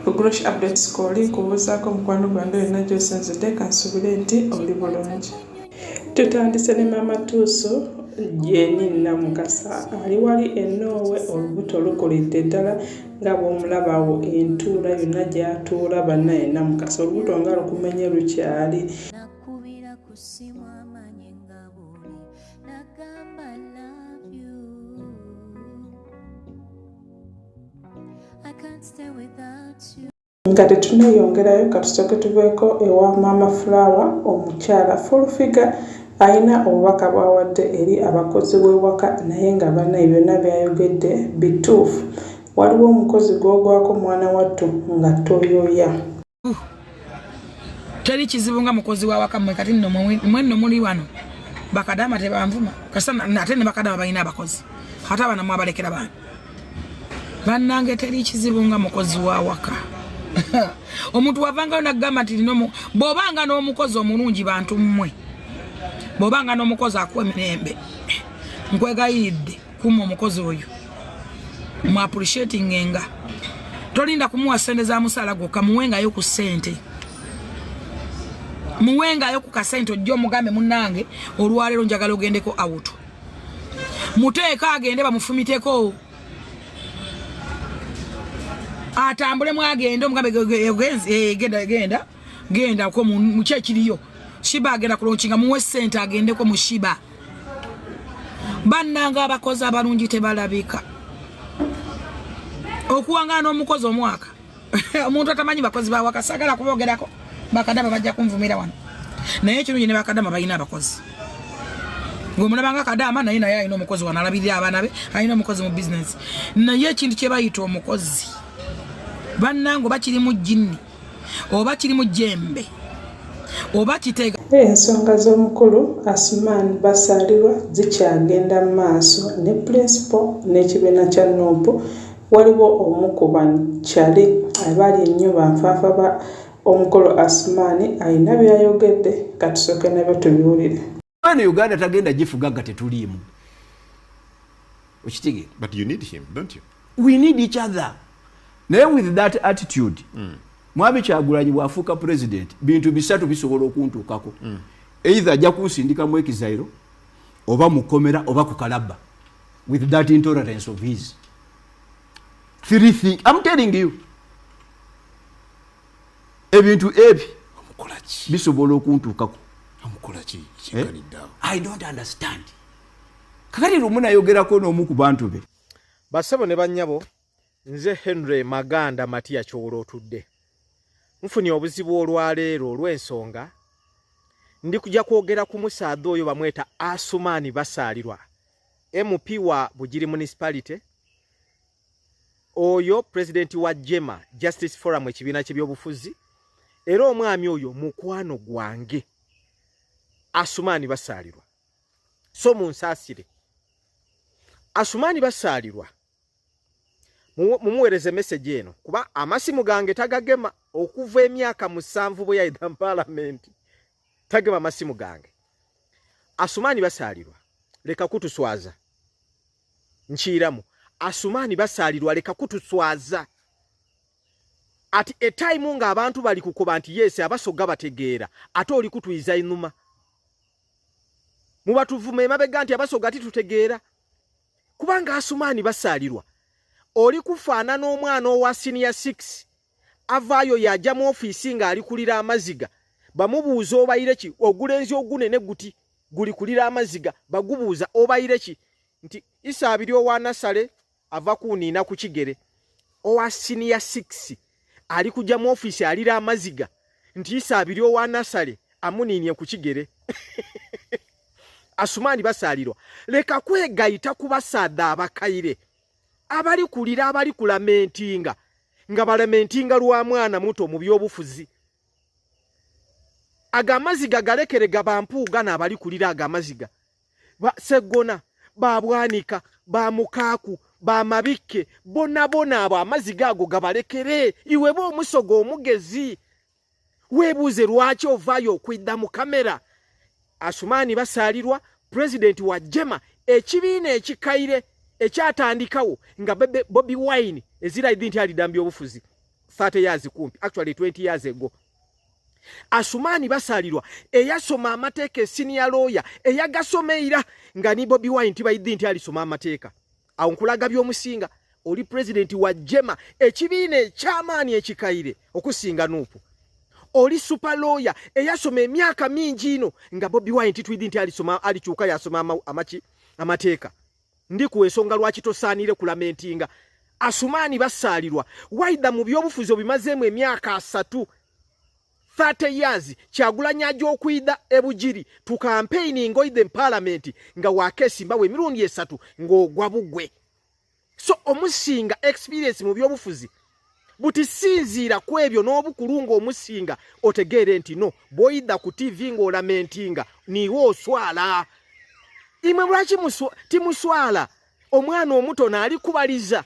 Kugrush updates koli kubuzaako mukwano gwange yonna gy'osinzidde kansubire nti oli bulungi. Tutandise ne Maama Tuuso Jenny Namukasa ali wali Ennoowe olubuto lukoledde ddala nga bw'omulaba awo entuula yonna gy'atuula bannaye Namukasa olubuto nga lukumenye lukyali. Nga tetuneyongerayo katusooke tuveeko ewa Maama Flower omukyala full figure alina obubaka bw'awadde eri abakozi b'ewaka naye nga bannaye byonna byayogedde bituufu. Waliwo omukozi gw'ogwako mwana wattu nga toyoya. Teri kizibu nga mukozi wa waka mmwe kati nno mwenno muli wano bakadama tebanvuma kasana ate ne bakadama balina abakozi ate abanamu abalekera bana bannange teri kizibu nga mukozi wa waka. Omuntu wavanga nagamba nti bw'obanga n'omukozi omulungi bantu mmwe bw'obanga n'omukozi akuwa emirembe nkwegayidde kuma omukozi oyo mu appreciating nga tolinda kumuwa ssente za musala gwokka muwengayo ku ssente muwengayo ku kasente ojja omugambe munnange olwaleero njagala ogendeko awuto muteeka agende bamufumiteko atambule mwagenda omugambe genda ko mu kyekiriyo shiba agenda kulonkinga muwe ssente agendeko mu shiba. Bannanga abakozi abalungi tebalabika okuwangana n'omukozi omwaka omuntu atamanyi bakozi bawaka sagala kubogerako bakadama bajja kunvumira wano naye ekirungi ne bakadama balina abakozi ng'omulabanga kadama naye alina omukozi wano alabirira abaana be alina omukozi mu bizinesi naye ekintu kye bayita omukozi bannange oba kiri mu jjinni oba kiri mu jjembe oba kitega. Ensonga z'omukulu Asuman Basalirwa zikyagenda mu maaso ne principal n'ekibiina kya NUP. Waliwo omu ku bakyali abali ennyo banfaafa ba omukulu Asuman alina byayogedde katusooke nabyo tubiwulire. Bano Uganda tagenda gifuga nga tetuliimu. Okitegeera? But you need him, don't you? We need each other. Naye with that attitude, Mwami Kyagulanyi bw'afuuka president, bintu bisatu bisobola okuntuukako. Either ajja kunsindikamu ekizairo, oba mukomera, oba ku kalabba. With that intolerance of his. Three things. I'm telling you. Ebintu ebi bisobola okuntuukako. I don't understand. Kakati lumu nayogerako n'omu ku bantu be. Basebo ne bannyabo, nze Henry Maganda Matia Kyowolo otudde. Nfunye obuzibu olwaleero olw'ensonga ndi kujja kwogera ku musaadha oyo bamweta Asuman Basalirwa, MP wa Bugiri Municipality, oyo president wa Jema Justice Forum ekibiina ky'ebyobufuzi, era omwami oyo mukwano gwange Asuman Basalirwa. So munsaasire Asuman Basalirwa mumuwereze message eno kuba amasimu gange tagagema okuva emyaka 7 bwe yayita mu parliament tagema amasimu gange. Asuman Basalirwa leka kutuswaza nchiramu. Asuman Basalirwa leka kutuswaza ati a time nga abantu bali kukoba nti yes abasoga bategeera ate oli kutuiza inuma mubatuvume mabega nti abasoga titutegeera kubanga Asuman Basalirwa oli kufaana n'omwana owa senior 6 avaayo yajja mu office nga ali kulira amaziga bamubuuza obayire ki ogulenzi ogunene guti guli kulira amaziga bagubuuza obayire ki nti isaabiri owa nasale ava kuniina ku kigere owa senior 6 ali kujja mu office alira amaziga nti isaabiri owa nasale amuniinye ku kigere. Asuman Basalirwa leka kwegayita ku basaadha abakaire abali kulira abali kulamentinga nga balamentinga lwa mwana muto mu byobufuzi. Agamaziga galekere gabampuuga n'abali kulira agamaziga Segona babwanika bamukaaku bamabikke bona abo amaziga ago gabalekere iwe bo omusogo omugezi webuuze lwaki ovaayo okwidda mu kamera. Asuman Basalirwa president wa Jema ekibiina ekikaire ekyatandikawo nga Bobi Wine ezira idinti alidambya obufuzi 30 years kumpi, actually 20 years ago. Asumani basalirwa eyasoma amateeka senior lawyer eyagasomeira nga ni Bobi Wine tibayidde nti alisoma amateeka. Awo nkulaga by'omusinga oli president wa Jema ekibiina ekyamaani ekikaire okusinga Nuupu. Oli super lawyer eyasoma emyaka mingi ino nga Bobi Wine titwidde nti alisoma alikyuka yasoma amateeka. Ndi kuwesonga lwaki tosaanire kulamentinga. Asumani basalirwa waida mu byobufuzi bimazeemu emyaka 3 30 years Kyagulanyi ajokwida ebujiri tu campaigning ngoide parliament nga wakesimba we mirundi 3 ng'ogwa bugwe. So omusinga experience mu byobufuzi buti sinzira kwebyo n'obukulungu omusinga otegere nti no boida ku TV ng'olamentinga niwo oswala. Imwe lwaki timuswala omwana omuto naali kubaliza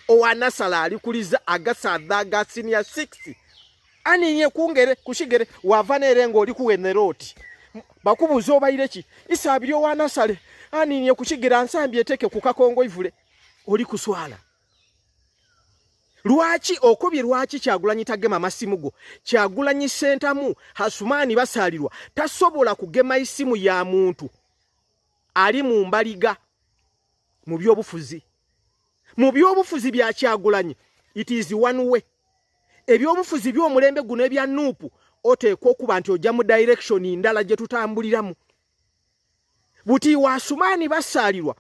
owanasala ali kuliza agasaddaga senior 60 aninye kungere kushigere wavanere ngo oli kuweneroti bakubuzo bayireki isabiri owanasale aninye kushigera ansambi eteke kukakongo ivule oli kuswala. Lwaki okubye lwaki Kyagulanyi tagema masimugo Kyagulanyi sentamu Asumani basalirwa tasobola kugema isimu ya muntu ali mu mbaliga mu byobufuzi. Mu byobufuzi bya Kyagulanyi it is one way. Ebyobufuzi by'omulembe guno ebya Nuupu oteekwa okuba nti ojja mu direction ndala gye tutambuliramu. Buti wa Asumani basalirwa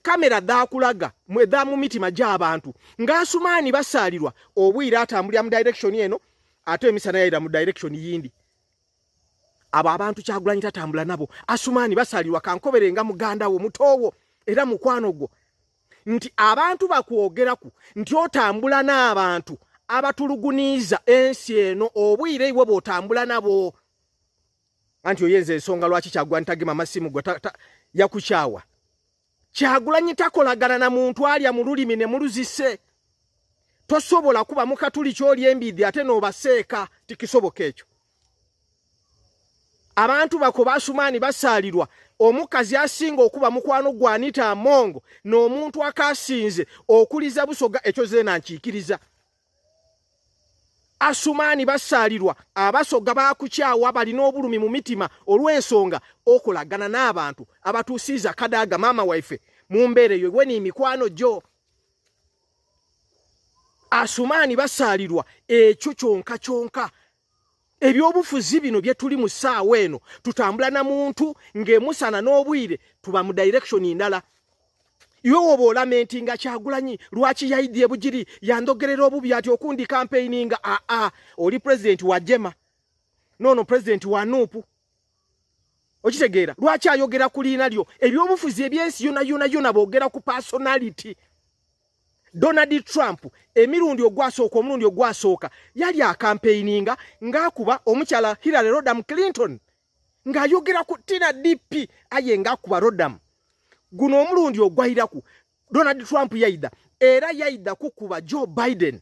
kamera daakulaga mwedha mu mitima gy'abantu nga Asumani basalirwa obwira atambulira mu direction eno ate emisana yaira mu direction yindi. Abo abantu Kyagulanyi tatambula nabo. Asumani basalirwa kankoberenga muganda wo mutowo era mukwano gwo nti abantu bakwogeraku nti otambula n'abantu abatuluguniza ensi eno obwire iwe botambula nabo. Anti oyenze ensonga lwaki Kyagulanyi tagema masimu gwa yakuchawa. Kyagulanyi takolagana na muntu alya mu lulimi ne muluzise. Tosobola kuba mukatuli kyoli embidhi ate n'obaseeka tikisoboka ekyo. Abantu bako Asumani basalirwa omukazi asinga okuba mukwano gwa Anita Amongo n'omuntu akasinze okuliza Busoga ekyo zeena nkiikiriza. Asumani basalirwa abasoga bakukyawa balina obulumi mu mitima olw'ensonga okolagana n'abantu abatuusiza kadaaga maama waife mu mbeera eyo gwe ni mikwano gyo. Asumani basalirwa ekyo kyonka. Ebyobufuzi bino bye tuli mu ssaawa eno tutambula na muntu ng'emusana n'obwire tuba mu direction ndala. Iwe woba olamentinga Kyagulanyi lwaki yayidde bujiri yandogerera obubi ati okundi campaigninga oli president wa Jema nono president wa Nuupu okitegeera lwaki ayogera ku liina lyo ebyobufuzi ebyensi yona boogera ku personality. Donald Trump emirundi ogwasooka omulundi ogwasooka yali campaigninga ng'akuba omukyala Hillary Rodham Clinton ng'ayogera ku Tina DP aye ng'akuba Rodham. Guno omulundi ogwayiraku Donald Trump yaida era yaida kukuba Joe Biden.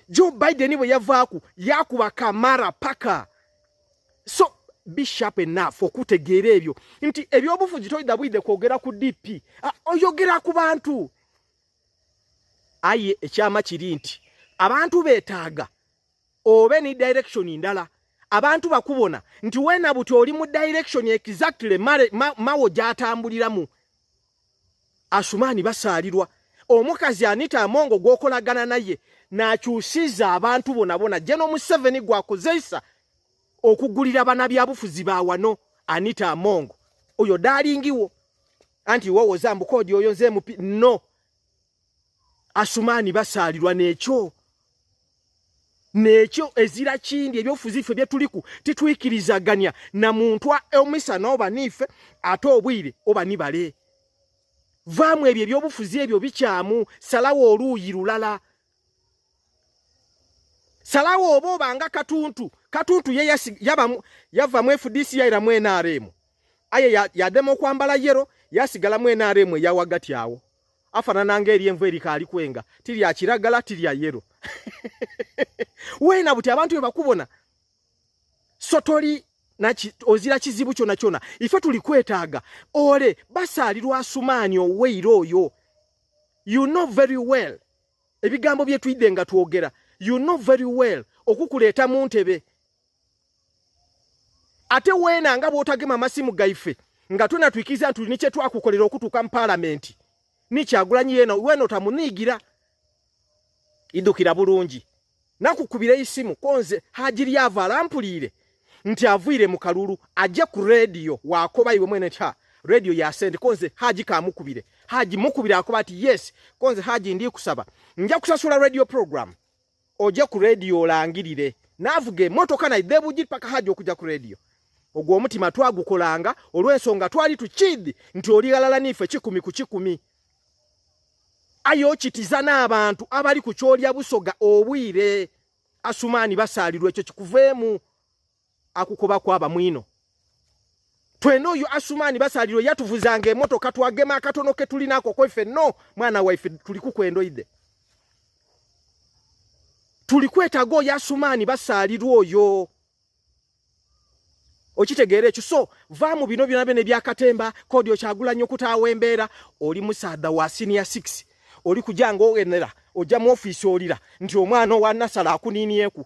Joe Biden bwe yavaaku yakuba Kamala Parker. So be sharp enough okutegeera ebyo nti ebyobufuzi toyida bwide kwogera ku DP oyogera ku bantu. Aye ekyama kiri nti abantu beetaaga obe ni direction ndala. Abantu bakubona nti wena buti oli mu direction exactly mawo gyatambuliramu. Asumani basalirwa omukazi Anita Amongo gwokolagana naye n'akyusiza abantu bonabona General Museveni gwakozeisa okugulira bana byabufuzi ba wano Anita Amongo oyo dalingiwo anti wowo zambukodi oyo nzemu no. Asumani basalirwa nekyo ezira kindi ebyofuzi ffe byetuliku titwikirizaganya na muntu omisana oba nife ate obwire oba nibale. Vaamu ebyo ebyobufuzi ebyo bikyamu salawo oluuyi lulala. Salawo obanga katuntu ye yava mu FDC yaira mu NRM aye yademo kwambala yero yasigala mu NRM ya wagati awo afanana ngeri envu eri kali kwenga tiri ya kiragala tiri ya yero. Wena buti abantu bakubona sotori ozira kizibu kyona ife tuli kwetaaga ole basalirwa Asumani oweiro oyo. You know very well ebigambo bye twidde nga twogera you know very well okukuleeta mu ntebe ate weena nga bw'otagema amasimu gaife nga tunatwikiza nti ni kye twakukolera okutuuka mu paalamenti ni Kyagulanyi yeno weeno tamuniigira idukira bulungi nakukubira isimu konze Haji Lyava alampuliire nti avuire mu kalulu ajje ku radio wakoba iwe mwene cha radio ya send konze Haji kamukubire Haji mukubire akoba ati yes konze Haji ndi kusaba nja kusasula radio program oje ku radio olangirire navuge motoka na idebuji paka Haji okuja ku radio ogwo omutima twagukolanga olw'ensonga twali tukidi nti oligalala nife 10 ku 10 ayo kitiza n'abantu abali ku kyolya busoga obwire Asumani basaalirwa ekyo kikuveemu akukoba kwaba mwino tweno yo Asumani basaalirwa yatuvuzanga emotoka twagema akatono ke tulinako koife no mwana waife tulikukwendo tulikwetago ya Asumani basaalirwa oyo okitegeere ekyo so vaamu bino byonna bene byakatemba Kodi Kyagulanyi okutaawa embeera oli musaada wa senior 6 oli kujanga ogenera ojja mu office olira nti omwana wa Nasala akuniniyeku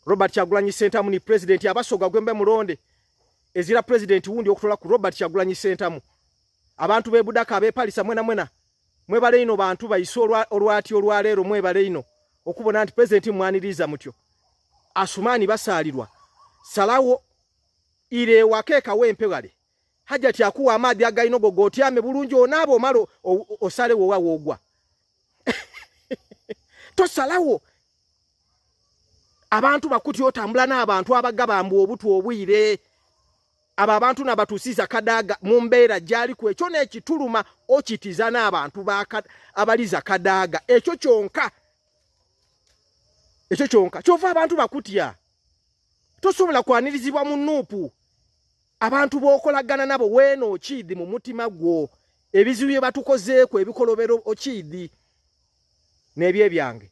Robert Kyagulanyi Center ni president abasoga gwembe mulonde ezira president wundi okutola ku Robert Kyagulanyi Center abantu be Budaka abepalisa mwena mwebale ino bantu bayisolo olwati olwalero mwebale ino okubona nti president mwaniriza mutyo Asumani basaalirwa salawo ile wakeka wempewale hajati akuwa amadi againo gogoti ame bulungi onabo malo osale wo wawogwa to salawo abantu bakuti otambula n'abantu abagabambu obutu obwire aba abantu nabatusiza kadaga mu mbeera gyali ku ekyo n'ekituluma okitiza n'abantu abaliza kadaga ekyo kyonka kyova abantu bakutya tosobola kwanirizibwa mu nuupu abantu bokolagana nabo weeno okidi mu mutima gwo ebizibu bye batukozeeko ebikolobero okidi n'ebye byange